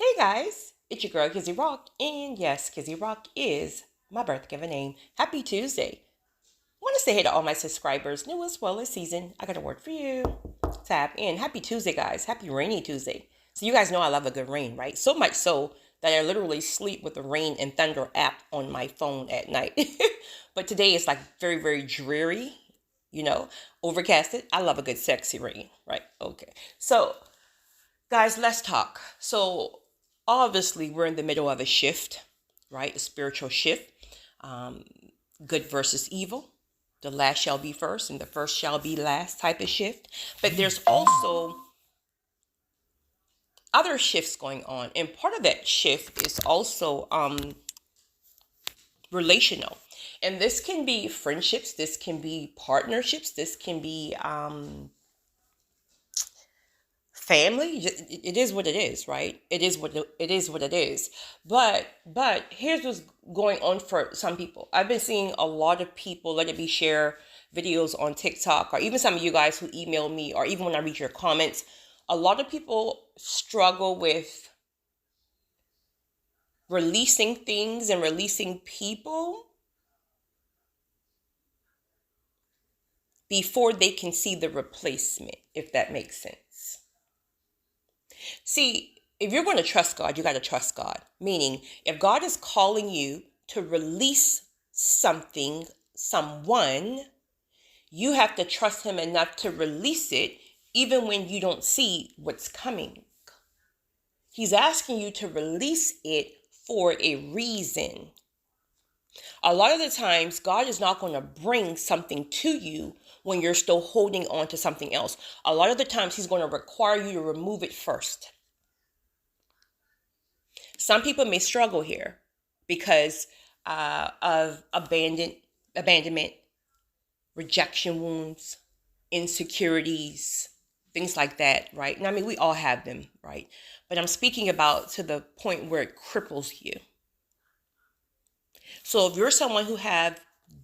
Hey guys, it's your girl Kizzy Rock, and yes, Kizzy Rock is my birth given name. Happy Tuesday. I want to say hey to all my subscribers, new as well as seasoned. I got a word for you. Tap in. Happy Tuesday, guys. Happy rainy Tuesday. So you guys know I love a good rain, right? So much so that I literally sleep with the rain and thunder app on my phone at night. But today it's like very, very dreary, overcasted. I love a good sexy rain, right? Okay. So guys, let's talk. So, obviously, we're in the middle of a shift, right? A spiritual shift. Um, Good versus evil. The last shall be first, and the first shall be last type of shift. But there's also other shifts going on, and part of that shift is also relational. And this can be friendships, this can be partnerships, this can be family. It is what it is, right? It is what it is. But here's what's going on for some people. I've been seeing a lot of people, let it be, share videos on TikTok, or even some of you guys who email me, or even when I read your comments. A lot of people struggle with releasing things and releasing people before they can see the replacement, if that makes sense. See, if you're going to trust God, you got to trust God. Meaning, if God is calling you to release something, someone, you have to trust Him enough to release it, even when you don't see what's coming. He's asking you to release it for a reason. A lot of the times, God is not going to bring something to you when you're still holding on to something else. A lot of the times, He's going to require you to remove it first. Some people may struggle here because of abandonment, rejection wounds, insecurities, things like that, right? And I mean, we all have them, right? But I'm speaking about to the point where it cripples you. So if you're someone who have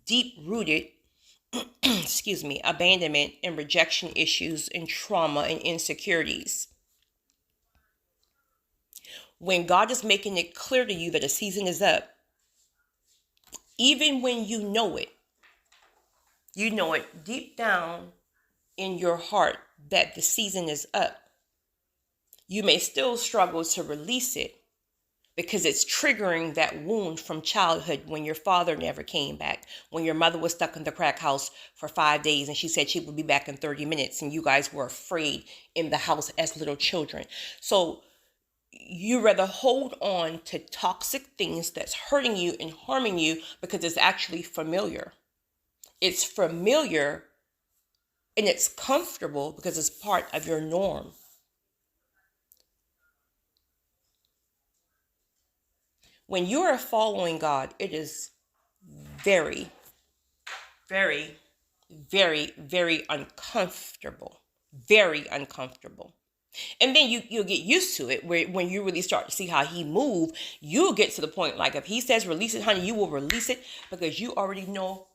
deep-rooted, abandonment and rejection issues and trauma and insecurities, when God is making it clear to you that a season is up, even when you know it deep down in your heart that the season is up, you may still struggle to release it because it's triggering that wound from childhood when your father never came back, when your mother was stuck in the crack house for 5 days and she said she would be back in 30 minutes and you guys were afraid in the house as little children. So you rather hold on to toxic things that's hurting you and harming you because it's actually familiar. It's familiar and it's comfortable because it's part of your norm. When you are following God, it is very, very, very, very uncomfortable. Very uncomfortable. And then you'll get used to it when you really start to see how He moves. You'll get to the point, like if He says release it, honey, you will release it because you already know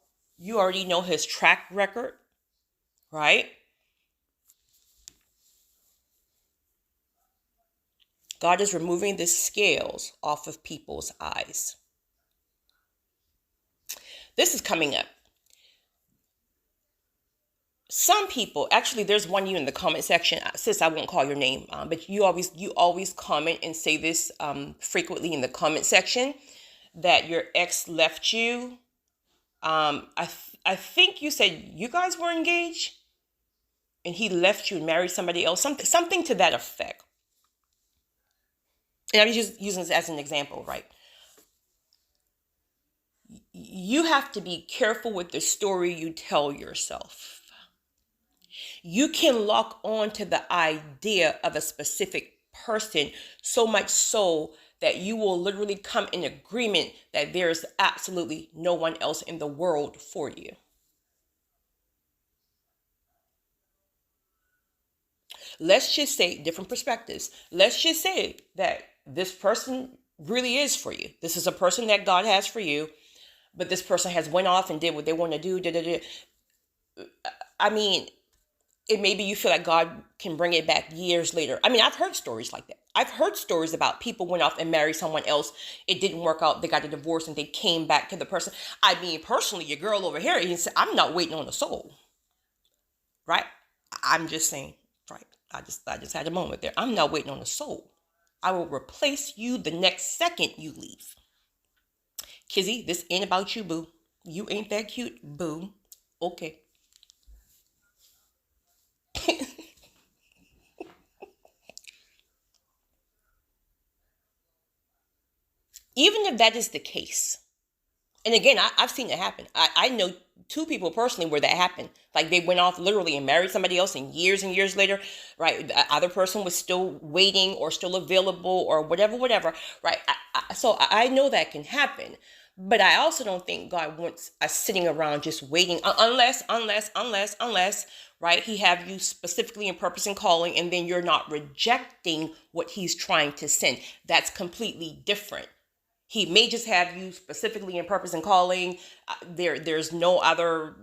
His track record, right? God is removing the scales off of people's eyes. This is coming up. Some people, actually, there's one you in the comment section. Sis, I won't call your name, but you always comment and say this frequently in the comment section that your ex left you. I think you said you guys were engaged, and he left you and married somebody else. Something to that effect. And I'm just using this as an example, right? You have to be careful with the story you tell yourself. You can lock on to the idea of a specific person so much so that you will literally come in agreement that there is absolutely no one else in the world for you. Let's just say different perspectives. Let's just say that this person really is for you. This is a person that God has for you, but this person has went off and did what they want to do. I mean, it maybe you feel like God can bring it back years later. I mean, I've heard stories like that. I've heard stories about people went off and married someone else. It didn't work out. They got a divorce and they came back to the person. I mean, personally, your girl over here, I'm not waiting on a soul, right? I'm just saying, right? I just had a moment there. I'm not waiting on a soul. I will replace you the next second you leave. Kizzy, this ain't about you, boo. You ain't that cute, boo. Okay. Even if that is the case, and again, I've seen it happen. I know two people personally where that happened. Like they went off literally and married somebody else, and years later, right, the other person was still waiting or still available or whatever, right? So I know that can happen. But I also don't think God wants us sitting around just waiting unless, right, he have you specifically in purpose and calling, and then you're not rejecting what he's trying to send. That's completely different. He may just have you specifically in purpose and calling. There's no other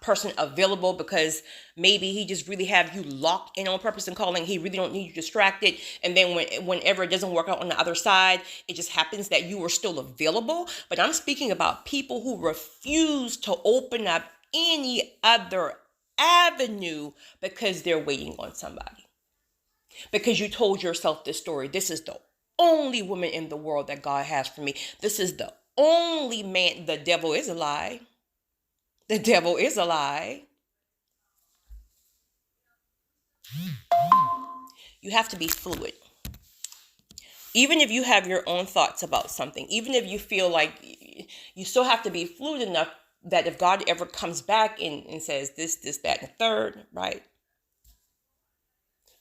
person available because maybe he just really have you locked in on purpose and calling. He really don't need you distracted. And then whenever it doesn't work out on the other side, it just happens that you are still available. But I'm speaking about people who refuse to open up any other avenue because they're waiting on somebody. Because you told yourself this story. This is the only woman in the world that God has for me. This is the only man. The devil is a lie. The devil is a lie. You have to be fluid. Even if you have your own thoughts about something, even if you feel like you still have to be fluid enough that if God ever comes back and says this, that, and the third, right?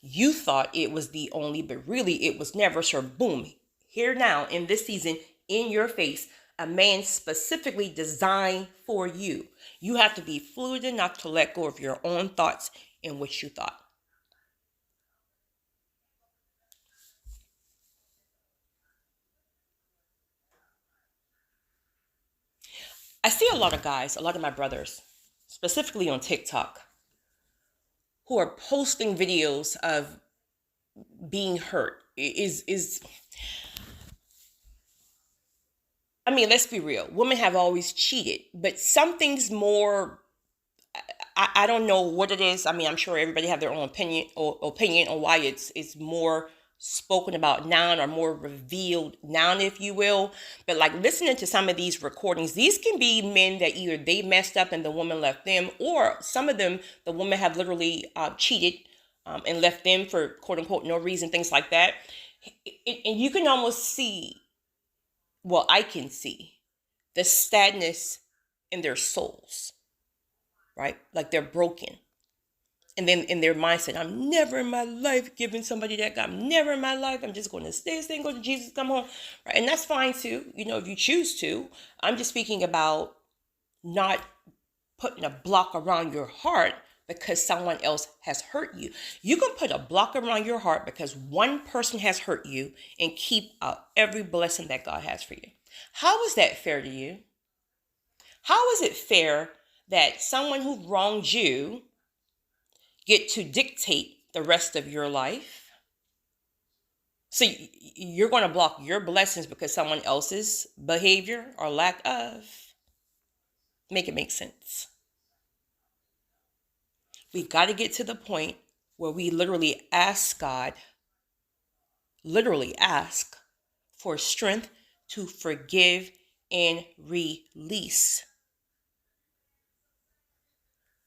You thought it was the only, but really it was never. So boom, here now in this season, in your face, a man specifically designed for you. You have to be fluid enough to let go of your own thoughts and what you thought. I see a lot of guys, a lot of my brothers, specifically on TikTok, who are posting videos of being hurt. I mean, let's be real. Women have always cheated, but something's more. I don't know what it is. I mean, I'm sure everybody have their own opinion on why it's more spoken about now or more revealed now, if you will. But like listening to some of these recordings, these can be men that either they messed up and the woman left them, or some of them, the woman have literally cheated and left them for quote unquote no reason, things like that. And you can almost see, well, I can see the sadness in their souls, right? Like they're broken. And then in their mindset, I'm never in my life giving somebody that. I'm never in my life. I'm just going to stay single to Jesus come home. Right? And that's fine too, if you choose to. I'm just speaking about not putting a block around your heart because someone else has hurt you. You can put a block around your heart because one person has hurt you and keep out every blessing that God has for you. How is that fair to you? How is it fair that someone who wronged you get to dictate the rest of your life? So you're going to block your blessings because someone else's behavior or lack of. Make it make sense. We've got to get to the point where we literally ask God, for strength to forgive and release.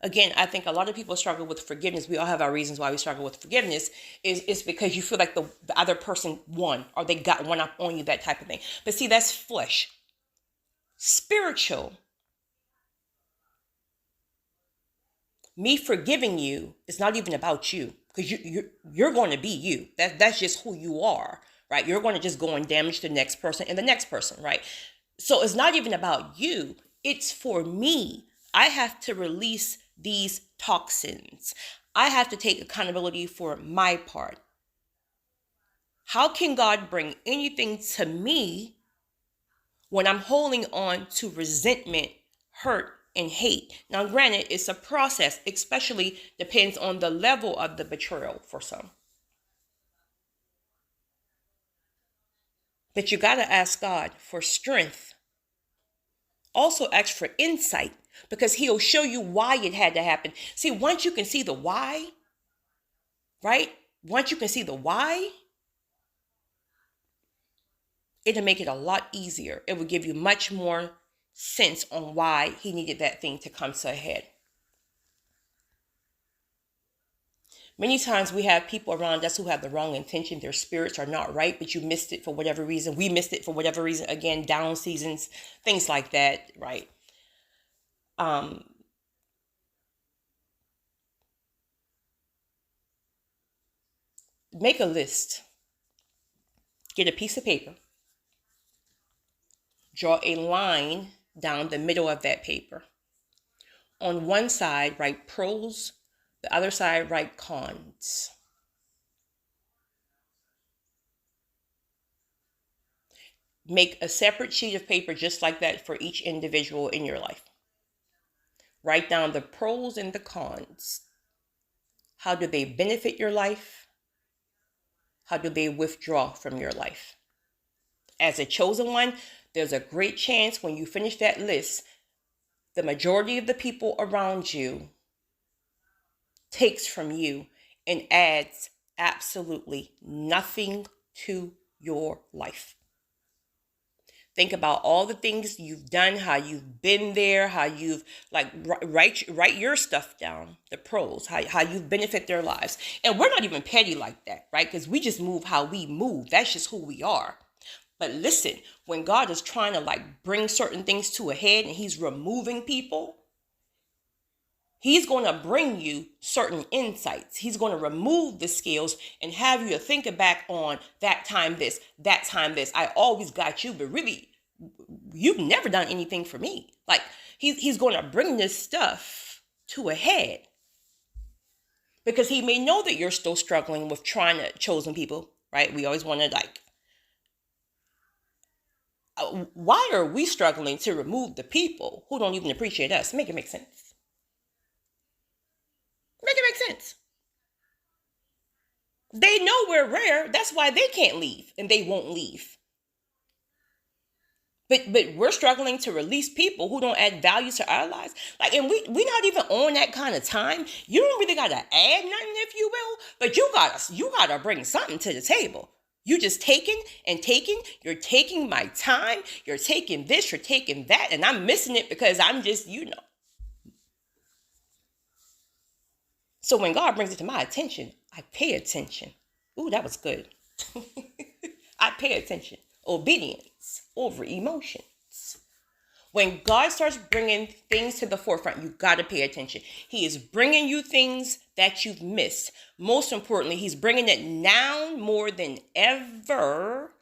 Again, I think a lot of people struggle with forgiveness. We all have our reasons why we struggle with forgiveness. Is because you feel like the other person won or they got one up on you, that type of thing. But see, that's flesh. Spiritual. Me forgiving you is not even about you because you're going to be you. That's just who you are, right? You're going to just go and damage the next person and the next person, right? So it's not even about you. It's for me. I have to release these toxins. I have to take accountability for my part. How can God bring anything to me when I'm holding on to resentment, hurt, and hate? Now, granted, it's a process, especially depends on the level of the betrayal for some. But you got to ask God for strength. Also ask for insight, because he'll show you why it had to happen. See, once you can see the why, right? Once you can see the why, it'll make it a lot easier. It will give you much more sense on why he needed that thing to come to a head. Many times we have people around us who have the wrong intention. Their spirits are not right, but you missed it for whatever reason. We missed it for whatever reason. Again, down seasons, things like that, right? Make a list. Get a piece of paper. Draw a line down the middle of that paper. On one side, write pros. The other side, write cons. Make a separate sheet of paper just like that for each individual in your life. Write down the pros and the cons. How do they benefit your life? How do they withdraw from your life? As a chosen one, there's a great chance when you finish that list, the majority of the people around you takes from you and adds absolutely nothing to your life. Think about all the things you've done, how you've been there, how you've write your stuff down, the pros, how you've benefit their lives. And we're not even petty like that, right? Because we just move how we move. That's just who we are. But listen, when God is trying to bring certain things to a head and he's removing people, he's going to bring you certain insights. He's going to remove the scales and have you to think back on that time this. I always got you, but really, you've never done anything for me. He's going to bring this stuff to a head, because he may know that you're still struggling with trying to chosen people, right? We always want to why are we struggling to remove the people who don't even appreciate us? Make it make sense. Make it make sense. They know we're rare. That's why they can't leave and they won't leave. But we're struggling to release people who don't add value to our lives. And we're not even on that kind of time. You don't really gotta add nothing, if you will, but you gotta bring something to the table. You just taking and taking. You're taking my time. You're taking this. You're taking that, and I'm missing it because I'm just, So when God brings it to my attention, I pay attention. Ooh, that was good. I pay attention. Obedience over emotions. When God starts bringing things to the forefront, you got to pay attention. He is bringing you things that you've missed. Most importantly, he's bringing it now more than ever,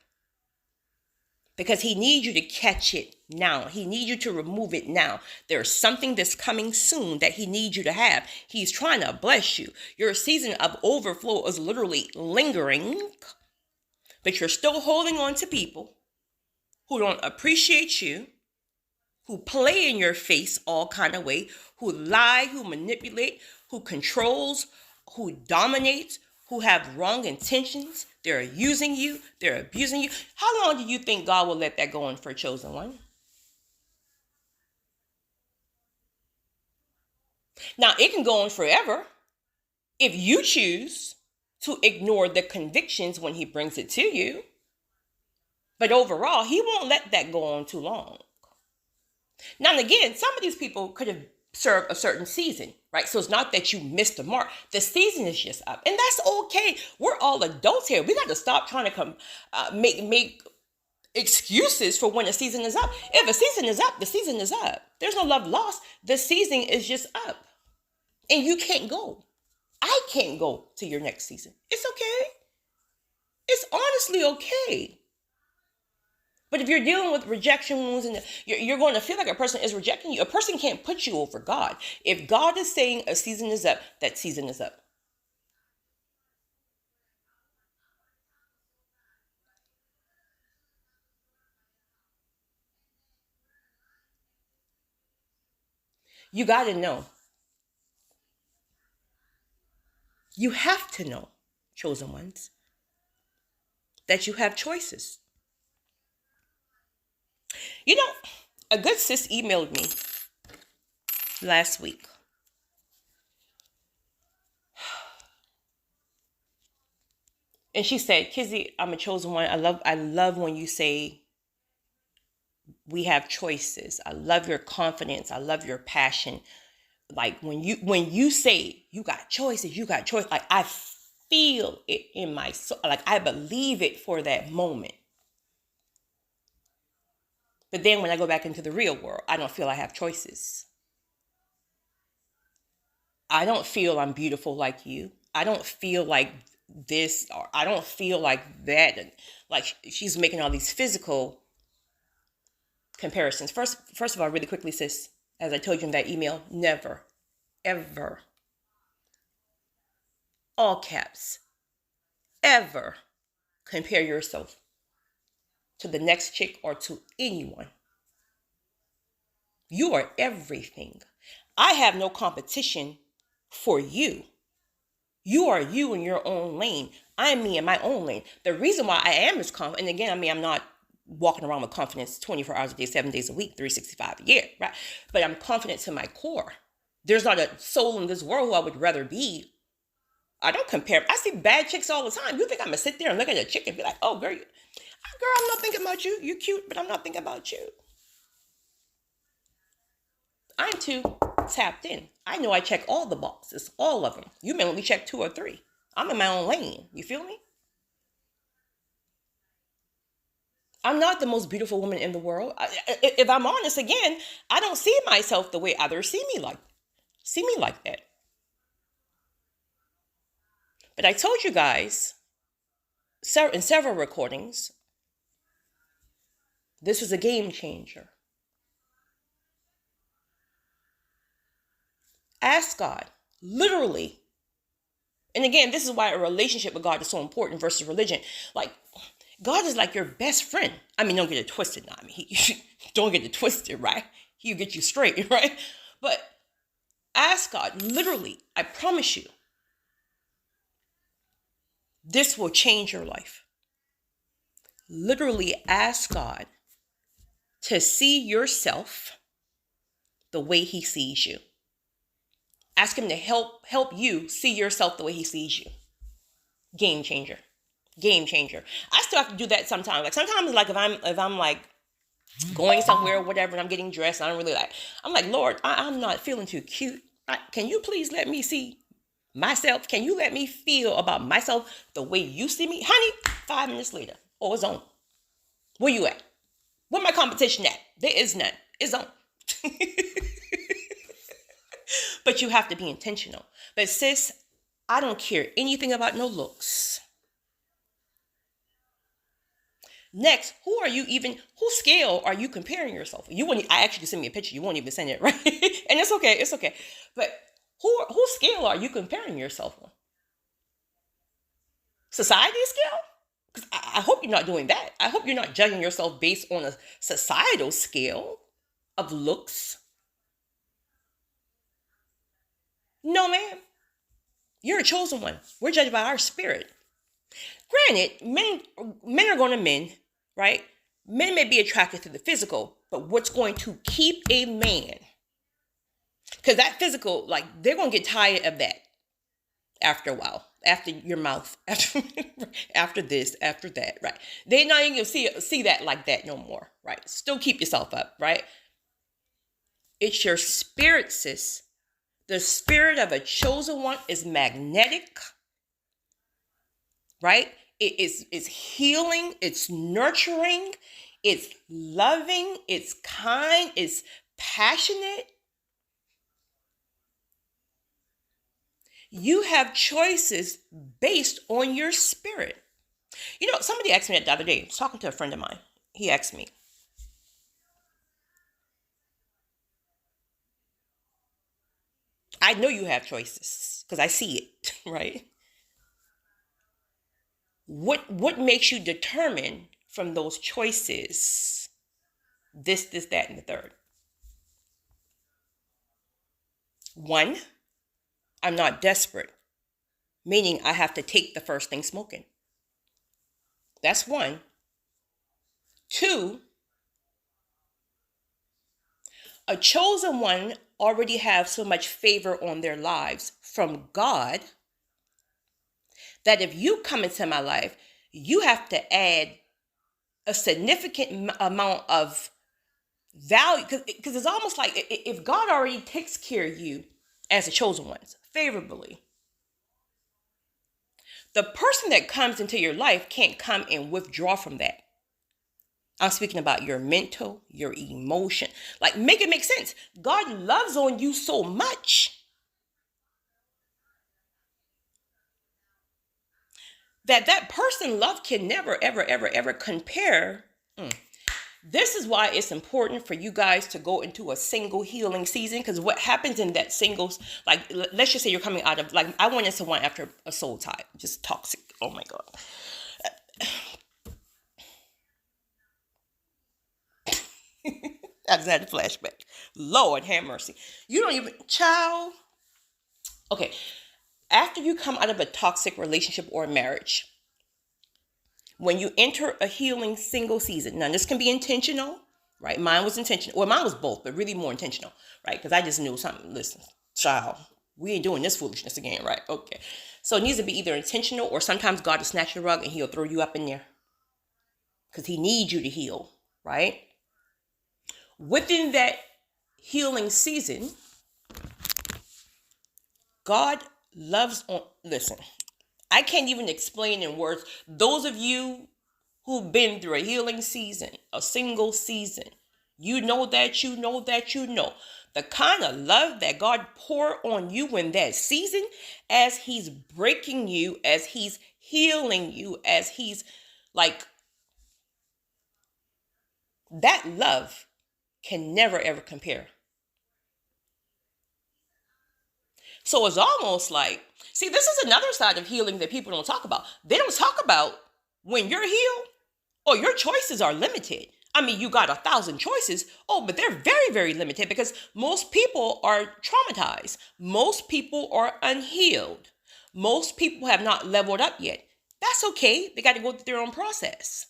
because he needs you to catch it now. He needs you to remove it now. There's something that's coming soon that he needs you to have. He's trying to bless you. Your season of overflow is literally lingering, but you're still holding on to people who don't appreciate you, who play in your face all kind of way, who lie, who manipulate, who controls, who dominates, who have wrong intentions. They're using you. They're abusing you. How long do you think God will let that go on for a chosen one? Now, it can go on forever if you choose to ignore the convictions when he brings it to you. But overall, he won't let that go on too long. Now, and again, some of these people could have served a certain season, right? So it's not that you missed the mark. The season is just up, and that's okay. We're all adults here. We got to stop trying to make excuses for when the season is up. If a season is up, the season is up. There's no love lost. The season is just up, and you can't go. I can't go to your next season. It's okay. It's honestly okay. But if you're dealing with rejection wounds and you're going to feel like a person is rejecting you, a person can't put you over God. If God is saying a season is up, that season is up. You got to know. You have to know, chosen ones, that you have choices. You know, a good sis emailed me last week. And she said, Kizzy, I'm a chosen one. I love when you say we have choices. I love your confidence. I love your passion. Like when you say you got choices, you got choice. Like I feel it in my soul. Like I believe it for that moment. But then when I go back into the real world, I don't feel I have choices. I don't feel I'm beautiful like you. I don't feel like this, or I don't feel like that. And like she's making all these physical comparisons. First of all, really quickly, sis, as I told you in that email, never, ever, all caps, ever compare yourself to the next chick or to anyone. You are everything. I have no competition for you. You are you in your own lane. I'm me in my own lane. The reason why I am as confident, and again, I mean, I'm not walking around with confidence 24 hours a day, 7 days a week, 365 a year, right? But I'm confident to my core. There's not a soul in this world who I would rather be. I don't compare. I see bad chicks all the time. You think I'm going to sit there and look at a chick and be like, oh, girl, I'm not thinking about you. You're cute, but I'm not thinking about you. I'm too tapped in. I know I check all the boxes, all of them. You may only check 2 or 3. I'm in my own lane. You feel me? I'm not the most beautiful woman in the world. If I'm honest, again, I don't see myself the way others see me like that. But I told you guys in several recordings, this was a game changer. Ask God, literally. And again, this is why a relationship with God is so important versus religion. Like, God is like your best friend. I mean, don't get it twisted. I mean, don't get it twisted, right? He'll get you straight, right? But ask God, literally, I promise you, this will change your life. Literally ask God to see yourself the way he sees you. Ask him to help you see yourself the way he sees you. Game changer. Game changer. I still have to do that sometimes. Like sometimes, like if I'm like going somewhere or whatever, and I'm getting dressed, I don't really like. I'm like, Lord, I'm not feeling too cute. Can you please let me see myself? Can you let me feel about myself the way you see me, honey? 5 minutes later, oh, it's on. Where you at? Where my competition at? There is none. It's on. But you have to be intentional. But sis, I don't care anything about no looks. Next, whose scale are you comparing yourself? I actually send me a picture. You won't even send it, right? And it's okay. But whose scale are you comparing yourself on? Society scale? Because I hope you're not doing that. I hope you're not judging yourself based on a societal scale of looks. No, ma'am. You're a chosen one. We're judged by our spirit. Granted, men are going to men, right? Men may be attracted to the physical, but what's going to keep a man? Because that physical, like, they're going to get tired of that after a while, after your mouth, after this, after that, right? They're not even going to see that like that no more, right? Still keep yourself up, right? It's your spirit, sis. The spirit of a chosen one is magnetic, right? It's healing, it's nurturing, it's loving, it's kind, it's passionate. You have choices based on your spirit. You know, somebody asked me that the other day. I was talking to a friend of mine. He asked me, I know you have choices because I see it, right? What makes you determine from those choices this, that, and the third? 1, I'm not desperate, meaning I have to take the first thing smoking. That's 1. 2, A chosen one already have so much favor on their lives from God that if you come into my life, you have to add a significant amount of value, because it's almost like if God already takes care of you as a chosen ones favorably, the person that comes into your life can't come and withdraw from that. I'm speaking about your mental, your emotion. Like, make it make sense. God loves on you so much that person love can never, ever, ever, ever compare. This is why it's important for you guys to go into a single healing season, because what happens in that singles, like, let's just say you're coming out of, like, I went into one after a soul tie, just toxic. Oh my God. I just had a flashback. Lord have mercy. You don't even, child. Okay. After you come out of a toxic relationship or marriage, when you enter a healing single season, now this can be intentional, right? Mine was intentional. Well, mine was both, but really more intentional, right? Because I just knew something. Listen, child, we ain't doing this foolishness again, right? Okay. So it needs to be either intentional, or sometimes God will snatch your rug and he'll throw you up in there because he needs you to heal, right? Within that healing season, God loves on, listen, I can't even explain in words. Those of you who've been through a healing season, a single season, you know that you know that you know the kind of love that God poured on you in that season, as he's breaking you, as he's healing you, as he's like, that love can never ever compare. So it's almost like, see, this is another side of healing that people don't talk about. They don't talk about when you're healed, or your choices are limited. I mean, you got 1,000 choices. Oh, but they're very, very limited, because most people are traumatized. Most people are unhealed. Most people have not leveled up yet. That's okay. They got to go through their own process.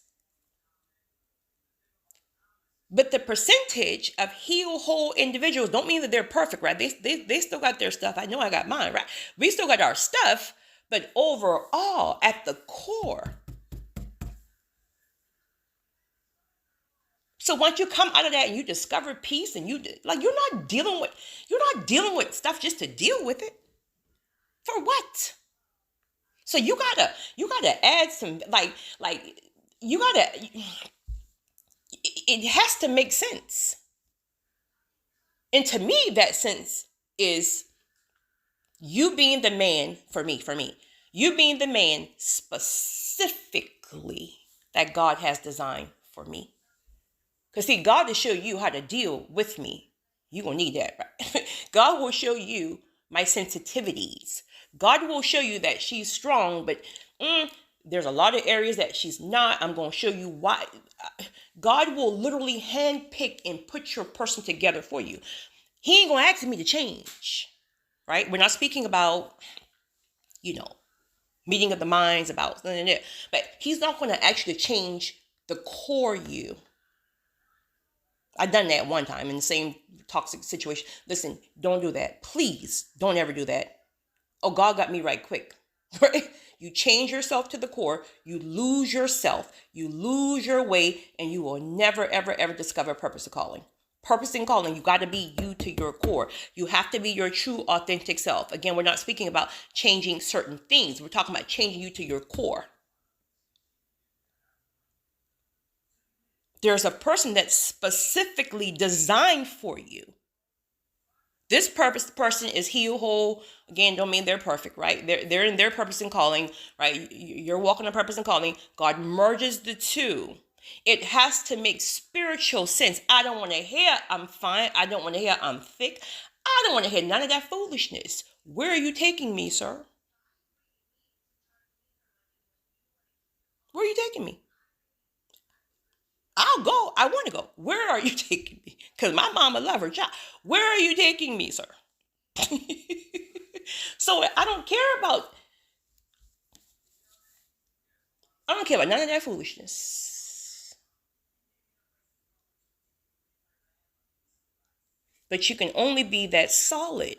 But the percentage of heal whole individuals don't mean that they're perfect, right? They still got their stuff. I know I got mine, right? We still got our stuff, but overall, at the core. So once you come out of that and you discover peace, and you're not dealing with stuff just to deal with it. For what? So you gotta add some, like you gotta, it has to make sense. And to me, that sense is you being the man for me, you being the man specifically that God has designed for me. Because see, God will show you how to deal with me. You're going to need that, right? God will show you my sensitivities. God will show you that she's strong, but there's a lot of areas that she's not. I'm going to show you why. God will literally handpick and put your person together for you. He ain't going to ask me to change, right? We're not speaking about, meeting of the minds about, but he's not going to actually change the core you. I've done that one time in the same toxic situation. Listen, don't do that. Please don't ever do that. Oh, God got me right quick. Right? You change yourself to the core, you lose yourself, you lose your way, and you will never, ever, ever discover purpose of calling. Purpose in calling, you got to be you to your core. You have to be your true, authentic self. Again, we're not speaking about changing certain things. We're talking about changing you to your core. There's a person that's specifically designed for you. This person is heal whole. Again, don't mean they're perfect, right? They're in their purpose and calling, right? You're walking on purpose and calling. God merges the two. It has to make spiritual sense. I don't want to hear I'm fine. I don't want to hear I'm thick. I don't want to hear none of that foolishness. Where are you taking me, sir? Where are you taking me? I'll go. I want to go. Where are you taking me? Because my mama love her child. Where are you taking me, sir? So I don't care about none of that foolishness. But you can only be that solid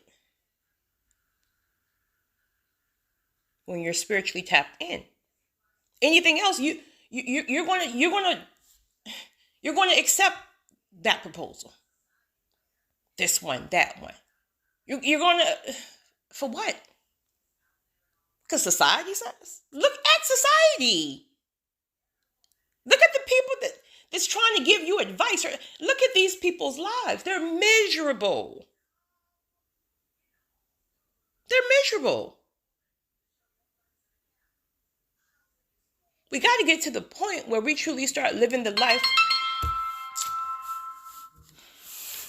when you're spiritually tapped in. Anything else, you're going to accept that proposal. This one, that one. You're going to, for what? Because society says. Look at society. Look at the people that's trying to give you advice. Look at these people's lives. They're miserable. They're miserable. We got to get to the point where we truly start living the life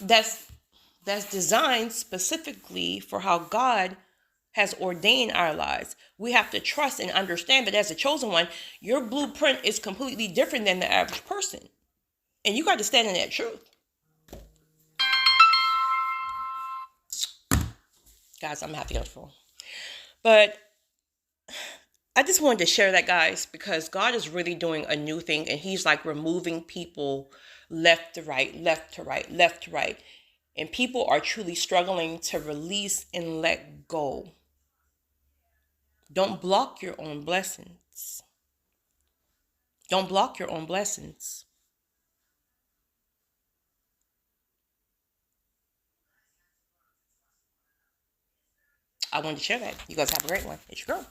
that's designed specifically for how God has ordained our lives. We have to trust and understand that as a chosen one, your blueprint is completely different than the average person. And you got to stand in that truth. Guys, I'm happy to go full. But I just wanted to share that, guys, because God is really doing a new thing, and he's like removing people left to right, left to right, left to right. And people are truly struggling to release and let go. Don't block your own blessings. Don't block your own blessings. I wanted to share that. You guys have a great one. It's your girl.